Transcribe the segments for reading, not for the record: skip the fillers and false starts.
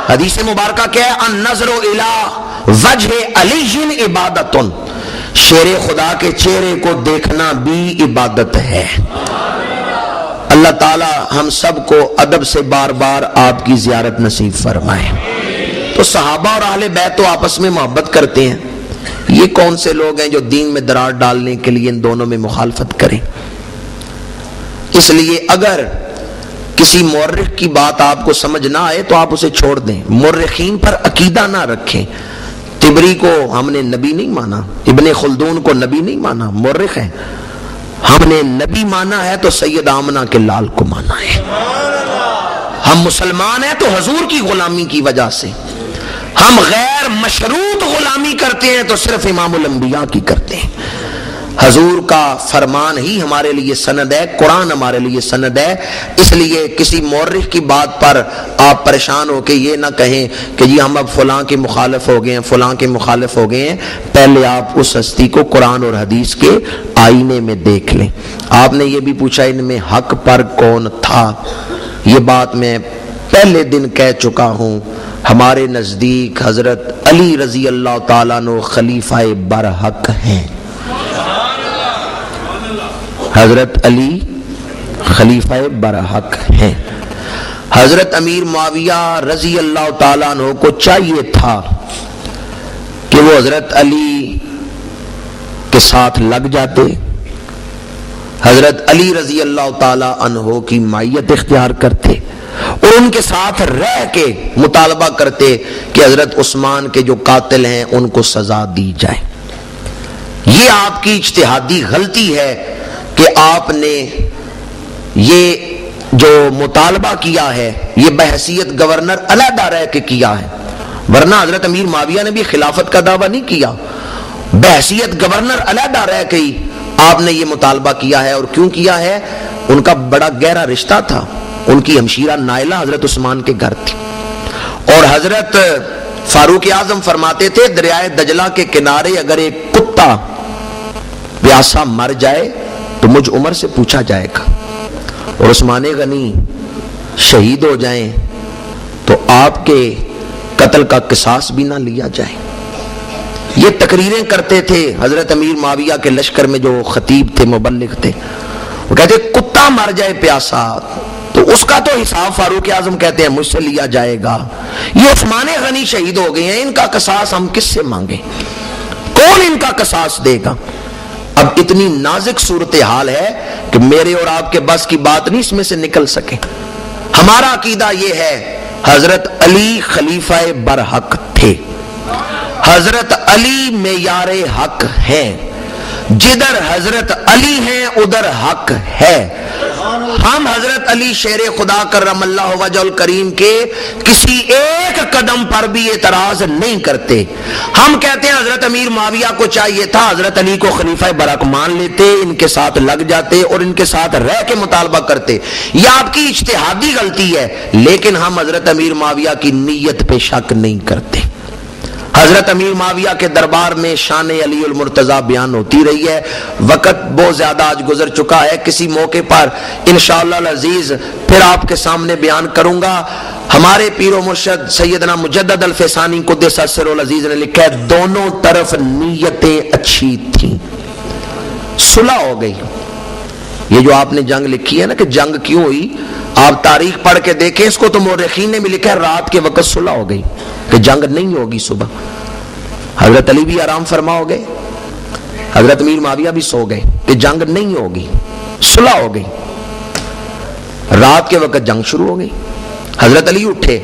حدیث مبارکہ کیا ہے؟ النظر الی وجہ علی عبادت، شیر خدا کے چہرے کو دیکھنا بھی عبادت ہے۔ اللہ تعالی ہم سب کو ادب سے بار بار آپ کی زیارت نصیب فرمائے۔ تو صحابہ اور اہل بیت تو آپس میں محبت کرتے ہیں، یہ کون سے لوگ ہیں جو دین میں درار ڈالنے کے لیے ان دونوں میں مخالفت کریں؟ اس لیے اگر کسی مورخ کی بات آپ کو سمجھ نہ آئے تو آپ اسے چھوڑ دیں، مورخین پر عقیدہ نہ رکھیں۔ طبری کو ہم نے نبی نہیں مانا، ابن خلدون کو نبی نہیں مانا، مورخ ہیں۔ ہم نے نبی مانا ہے تو سید آمنہ کے لال کو مانا ہے۔ ہم مسلمان ہیں تو حضور کی غلامی کی وجہ سے، ہم غیر مشروط غلامی کرتے ہیں تو صرف امام الانبیاء کی کرتے ہیں۔ حضور کا فرمان ہی ہمارے لیے سند ہے، قرآن ہمارے لیے سند ہے۔ اس لیے کسی مورخ کی بات پر آپ پریشان ہو کے یہ نہ کہیں کہ جی ہم اب فلاں کے مخالف ہو گئے ہیں، فلاں کے مخالف ہو گئے ہیں۔ پہلے آپ اس ہستی کو قرآن اور حدیث کے آئینے میں دیکھ لیں۔ آپ نے یہ بھی پوچھا ان میں حق پر کون تھا، یہ بات میں پہلے دن کہہ چکا ہوں۔ ہمارے نزدیک حضرت علی رضی اللہ تعالیٰ عنہ خلیفہ برحق ہیں۔ حضرت علی خلیفہ برحق ہیں۔ حضرت امیر معاویہ رضی اللہ تعالیٰ عنہ کو چاہیے تھا کہ وہ حضرت علی کے ساتھ لگ جاتے، حضرت علی رضی اللہ تعالیٰ عنہ کی معیت اختیار کرتے اور ان کے ساتھ رہ کے مطالبہ کرتے کہ حضرت عثمان کے جو قاتل ہیں ان کو سزا دی جائے۔ یہ آپ کی اجتہادی غلطی ہے کہ آپ نے یہ جو مطالبہ کیا ہے یہ بحیثیت گورنر علیحدہ رہ کے کیا ہے، ورنہ حضرت امیر معاویہ نے بھی خلافت کا دعویٰ نہیں کیا، بحیثیت گورنر علیحدہ رہ کے ہی آپ نے یہ مطالبہ کیا ہے۔ اور کیوں کیا ہے؟ ان کا بڑا گہرا رشتہ تھا، ان کی ہمشیرہ نائلہ حضرت عثمان کے گھر تھی، اور حضرت فاروق اعظم فرماتے تھے دریائے دجلہ کے کنارے اگر ایک کتا پیاسا مر جائے تو مجھ عمر سے پوچھا جائے گا، اور عثمان غنی شہید ہو جائیں تو آپ کے قتل کا قصاص بھی نہ لیا جائے۔ یہ تقریریں کرتے تھے حضرت امیر معاویہ کے لشکر میں جو خطیب تھے، مبلغ تھے، وہ کہتے کتا مر جائے پیاسا تو اس کا تو حساب فاروق اعظم کہتے ہیں مجھ سے لیا جائے گا، یہ عثمان غنی شہید ہو گئے ہیں، ان کا قصاص ہم کس سے مانگیں، کون ان کا قصاص دے گا؟ اب اتنی نازک صورتحال ہے کہ میرے اور آپ کے بس کی بات نہیں اس میں سے نکل سکے۔ ہمارا عقیدہ یہ ہے حضرت علی خلیفہ برحق تھے، حضرت علی معیار حق ہیں، جدھر حضرت علی ہیں ادھر حق ہے۔ ہم حضرت علی شیر خدا کرم اللہ وجہ الکریم کے کسی ایک قدم پر بھی اعتراض نہیں کرتے۔ ہم کہتے ہیں حضرت امیر معاویہ کو چاہیے تھا حضرت علی کو خلیفہ برحق مان لیتے، ان کے ساتھ لگ جاتے اور ان کے ساتھ رہ کے مطالبہ کرتے۔ یہ آپ کی اجتہادی غلطی ہے، لیکن ہم حضرت امیر معاویہ کی نیت پہ شک نہیں کرتے۔ حضرت امیر معاویہ کے دربار میں شان علی المرتضیٰ بیان ہوتی رہی ہے، وقت بہت زیادہ آج گزر چکا ہے، کسی موقع پر انشاءاللہ العزیز پھر آپ کے سامنے بیان کروں گا۔ ہمارے پیر و مرشد سیدنا مجدد الفسانی قدس سرہ العزیز نے لکھا ہے دونوں طرف نیتیں اچھی تھیں، صلح ہو گئی۔ یہ جو آپ نے جنگ لکھی ہے نا کہ جنگ کیوں ہوئی، آپ تاریخ پڑھ کے دیکھیں اس کو، تو مورخین نے بھی لکھا ہے رات کے وقت صلح ہو گئی کہ جنگ نہیں ہوگی صبح۔ حضرت علی بھی آرام فرما ہو گئے، حضرت امیر معاویہ بھی سو گئے کہ جنگ نہیں ہوگی، صلح ہو گئی۔ رات کے وقت جنگ شروع ہو گئی، حضرت علی اٹھے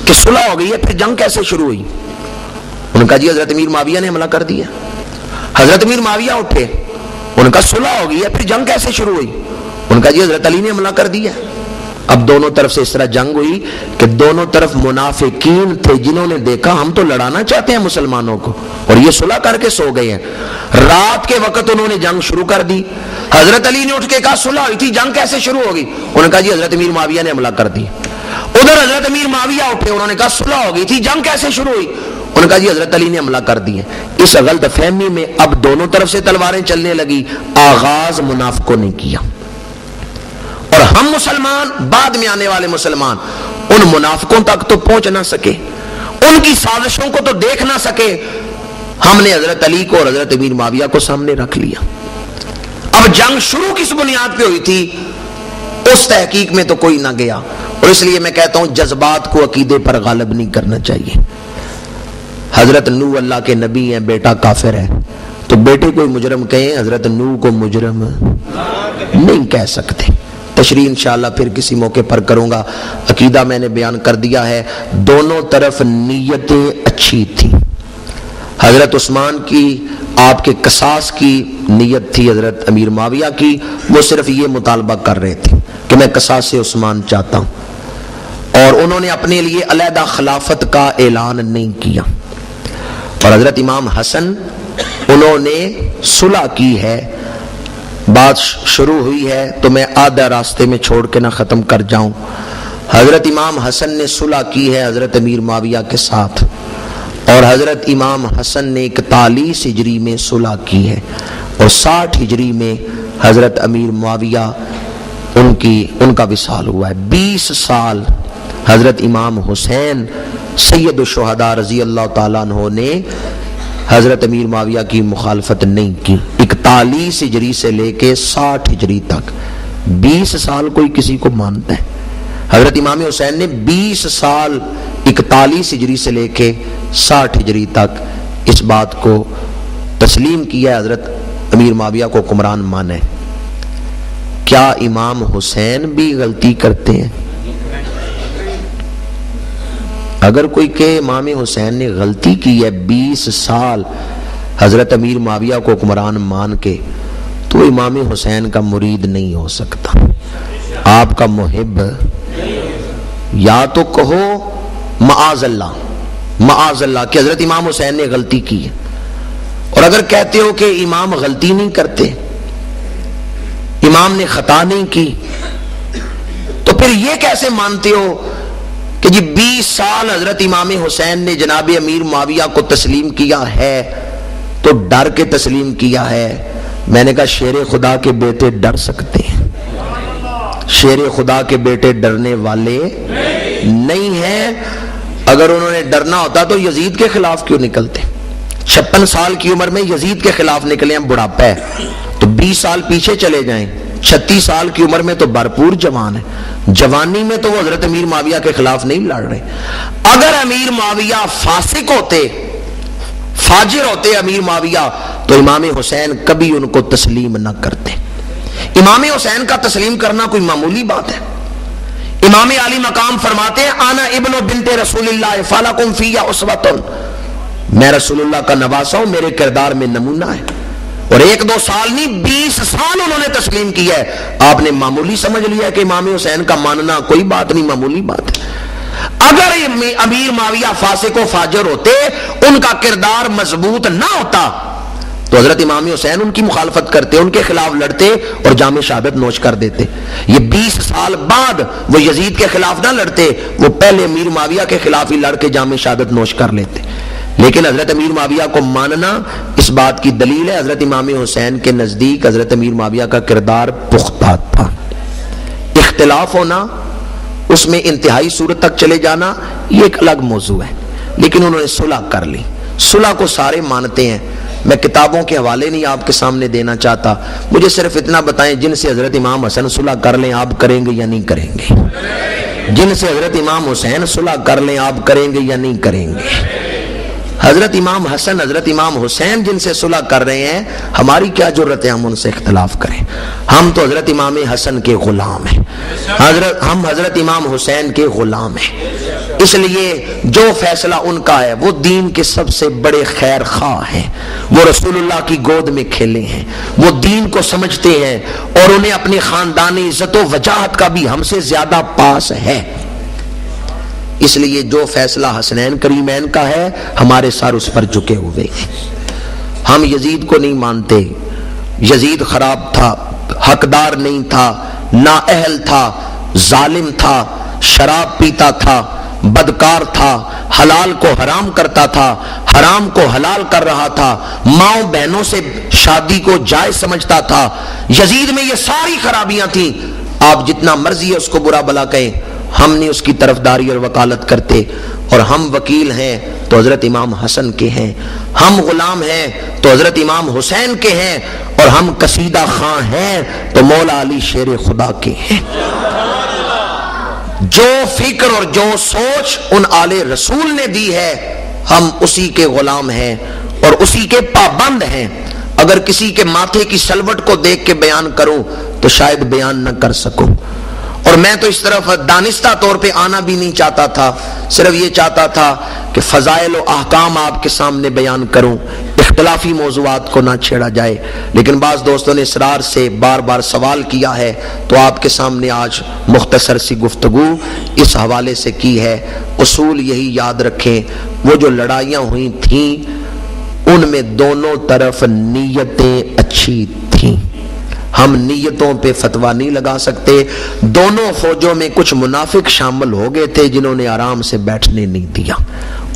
کہ صلح ہو گئی ہے، پھر جنگ کیسے شروع ہوئی؟ ان کا جی حضرت امیر معاویہ نے حملہ کر دیا۔ حضرت امیر معاویہ اٹھے، ان کا صلح ہو گئی ہے، پھر جنگ کیسے شروع ہوئی؟ ان کا جی حضرت علی نے حملہ کر دیا۔ اب دونوں طرف سے اس طرح جنگ ہوئی کہ دونوں طرف منافقین تھے جنہوں نے دیکھا ہم تو لڑانا چاہتے ہیں مسلمانوں کو اور یہ صلح کر کے سو گئے ہیں۔ رات کے وقت انہوں نے جنگ شروع کر دی۔ حضرت علی نے اٹھ کے کہا صلح ہوئی تھی، جنگ کیسے شروع ہوگی؟ انہوں نے کہا جی حضرت امیر معاویہ نے حملہ کر دی۔ ادھر حضرت امیر معاویہ اٹھے، انہوں نے کہا صلح ہو گئی تھی، جنگ کیسے شروع ہوئی؟ انہوں نے کہا جی حضرت علی نے حملہ کر دی ہے۔ اس غلط فہمی میں اب دونوں طرف سے تلواریں چلنے لگی۔ آغاز منافقوں نے کیا اور ہم مسلمان، بعد میں آنے والے مسلمان، ان منافقوں تک تو پہنچ نہ سکے، ان کی سازشوں کو تو دیکھ نہ سکے، ہم نے حضرت علی کو اور حضرت امیر معاویہ کو سامنے رکھ لیا۔ اب جنگ شروع کس بنیاد پہ ہوئی تھی اس تحقیق میں تو کوئی نہ گیا، اور اس لیے میں کہتا ہوں جذبات کو عقیدے پر غالب نہیں کرنا چاہیے۔ حضرت نوح اللہ کے نبی ہیں، بیٹا کافر ہے، تو بیٹے کو مجرم کہیں، حضرت نوح کو مجرم نہیں کہہ سکتے۔ تشریح انشاءاللہ پھر کسی موقع پر کروں گا، عقیدہ میں نے بیان کر دیا ہے۔ دونوں طرف نیتیں اچھی تھیں۔ حضرت عثمان کی، آپ کے قصاص کی نیت تھی، حضرت امیر معاویہ کی وہ صرف یہ مطالبہ کر رہے تھے کہ میں قصاص سے عثمان چاہتا ہوں، اور انہوں نے اپنے لیے علیحدہ خلافت کا اعلان نہیں کیا۔ اور حضرت امام حسن انہوں نے صلح کی ہے، بات شروع ہوئی ہے تو میں آدھا راستے میں چھوڑ کے نہ ختم کر جاؤں۔ حضرت امام حسن نے صلح کی ہے حضرت امیر معاویہ کے ساتھ، اور حضرت امام حسن نے 41 ہجری میں صلح کی ہے، اور 60 ہجری میں حضرت امیر معاویہ ان کا وصال ہوا ہے۔ 20 سال حضرت امام حسین سید الشہداء رضی اللہ تعالیٰ عنہ نے حضرت امیر معاویہ کی مخالفت نہیں کی۔ 41 ہجری سے لے کے 60 ہجری تک 20 سال کوئی کسی کو مانتا ہے؟ حضرت امام حسین نے 20 سال 41 ہجری سے لے کے 60 ہجری تک اس بات کو تسلیم کیا، حضرت امیر معاویہ کو حکمران مانے۔ کیا امام حسین بھی غلطی کرتے ہیں؟ اگر کوئی کہ امام حسین نے غلطی کی ہے 20 سال حضرت امیر معاویہ کو حکمران مان کے، تو امام حسین کا مرید نہیں ہو سکتا، آپ کا محب۔ یا تو کہو معاذ اللہ کہ حضرت امام حسین نے غلطی کی ہے، اور اگر کہتے ہو کہ امام غلطی نہیں کرتے، امام نے خطا نہیں کی، تو پھر یہ کیسے مانتے ہو کہ جی 20 سال حضرت امام حسین نے جناب امیر معاویہ کو تسلیم کیا ہے تو ڈر کے تسلیم کیا ہے؟ میں نے کہا شیر خدا کے بیٹے ڈر سکتے ہیں، شیر خدا کے بیٹے ڈرنے والے نہیں ہیں۔ اگر انہوں نے ڈرنا ہوتا تو یزید کے خلاف کیوں نکلتے؟ 56 سال کی عمر میں یزید کے خلاف نکلے ہیں، بڑھاپا ہے، تو 20 سال پیچھے چلے جائیں، 36 سال کی عمر میں تو بھرپور جوان ہے، جوانی میں تو وہ حضرت امیر معاویہ کے خلاف نہیں لڑ رہے۔ اگر امیر معاویہ فاسق ہوتے، فاجر ہوتے امیر معاویہ، تو امام حسین کبھی ان کو تسلیم نہ کرتے۔ امام حسین کا تسلیم کرنا کوئی معمولی بات ہے؟ امام علی مقام فرماتے ہیں انا ابن بنت رسول اللہ فلکم فی اسوۃ، میں رسول اللہ کا نواسا ہوں، میرے کردار میں نمونہ ہے۔ اور 1-2 سال نہیں 20 سال انہوں نے تسلیم کیا ہے، آپ نے معمولی سمجھ لیا کہ امام حسین کا ماننا کوئی بات نہیں، معمولی بات ہے۔ اگر امیر معاویہ فاسق و فاجر ہوتے، ان کا کردار مضبوط نہ ہوتا، تو حضرت امام حسین ان کی مخالفت کرتے، ان کے خلاف لڑتے اور جام شہادت نوش کر دیتے۔ یہ 20 سال بعد وہ یزید کے خلاف نہ لڑتے، وہ پہلے امیر معاویہ کے خلاف ہی لڑ کے جام شہادت نوش کر لیتے۔ لیکن حضرت امیر معاویہ کو ماننا اس بات کی دلیل ہے، حضرت امام حسین کے نزدیک حضرت امیر معاویہ کا کردار پختہ تھا۔ اختلاف ہونا، اس میں انتہائی صورت تک چلے جانا، یہ ایک الگ موضوع ہے، لیکن انہوں نے صلح کر لی۔ صلح کو سارے مانتے ہیں، میں کتابوں کے حوالے نہیں آپ کے سامنے دینا چاہتا، مجھے صرف اتنا بتائیں جن سے حضرت امام حسن صلح کر لیں آپ کریں گے یا نہیں کریں گے؟ جن سے حضرت امام حسین صلح کر لیں آپ کریں گے یا نہیں کریں گے؟ حضرت امام حسن حضرت امام حسین جن سے صلح کر رہے ہیں، ہماری کیا ضرورت ہے ہم ان سے اختلاف کریں؟ ہم تو حضرت امام حسن کے غلام ہیں، ہم حضرت امام حسین کے غلام ہیں، اس لیے جو فیصلہ ان کا ہے وہ دین کے سب سے بڑے خیر خواہ ہیں، وہ رسول اللہ کی گود میں کھیلے ہیں، وہ دین کو سمجھتے ہیں، اور انہیں اپنی خاندانی عزت و وجاہت کا بھی ہم سے زیادہ پاس ہے۔ اس لیے جو فیصلہ حسنین کریمین کا ہے، ہمارے سر اس پر جھکے ہوئے ہیں۔ ہم یزید کو نہیں مانتے، یزید خراب تھا، حقدار نہیں تھا، نااہل تھا، ظالم تھا، شراب پیتا تھا، بدکار تھا، حلال کو حرام کرتا تھا، حرام کو حلال کر رہا تھا، ماؤں بہنوں سے شادی کو جائز سمجھتا تھا۔ یزید میں یہ ساری خرابیاں تھیں، آپ جتنا مرضی ہے اس کو برا بلا کہیں، ہم نہیں اس کی طرفداری اور وکالت کرتے، اور ہم وکیل ہیں تو حضرت امام حسن کے ہیں، ہم غلام ہیں تو حضرت امام حسین کے ہیں، اور ہم قصیدہ خواں ہیں تو مولا علی شیر خدا کے ہیں۔ جو فکر اور جو سوچ ان آل رسول نے دی ہے، ہم اسی کے غلام ہیں اور اسی کے پابند ہیں۔ اگر کسی کے ماتھے کی سلوٹ کو دیکھ کے بیان کروں تو شاید بیان نہ کر سکوں، اور میں تو اس طرف دانستہ طور پہ آنا بھی نہیں چاہتا تھا، صرف یہ چاہتا تھا کہ فضائل و احکام آپ کے سامنے بیان کروں، اختلافی موضوعات کو نہ چھیڑا جائے۔ لیکن بعض دوستوں نے اصرار سے بار بار سوال کیا ہے تو آپ کے سامنے آج مختصر سی گفتگو اس حوالے سے کی ہے۔ اصول یہی یاد رکھیں، وہ جو لڑائیاں ہوئی تھیں ان میں دونوں طرف نیتیں اچھی تھیں، ہم نیتوں پہ فتویٰ نہیں لگا سکتے۔ دونوں فوجوں میں کچھ منافق شامل ہو گئے تھے جنہوں نے آرام سے بیٹھنے نہیں دیا۔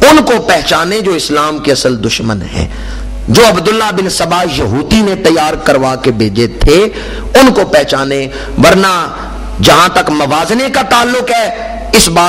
ان کو پہچانے جو اسلام کے اصل دشمن ہیں، جو عبداللہ بن سبا یہودی نے تیار کروا کے بھیجے تھے، ان کو پہچانے۔ ورنہ جہاں تک موازنے کا تعلق ہے، اس بات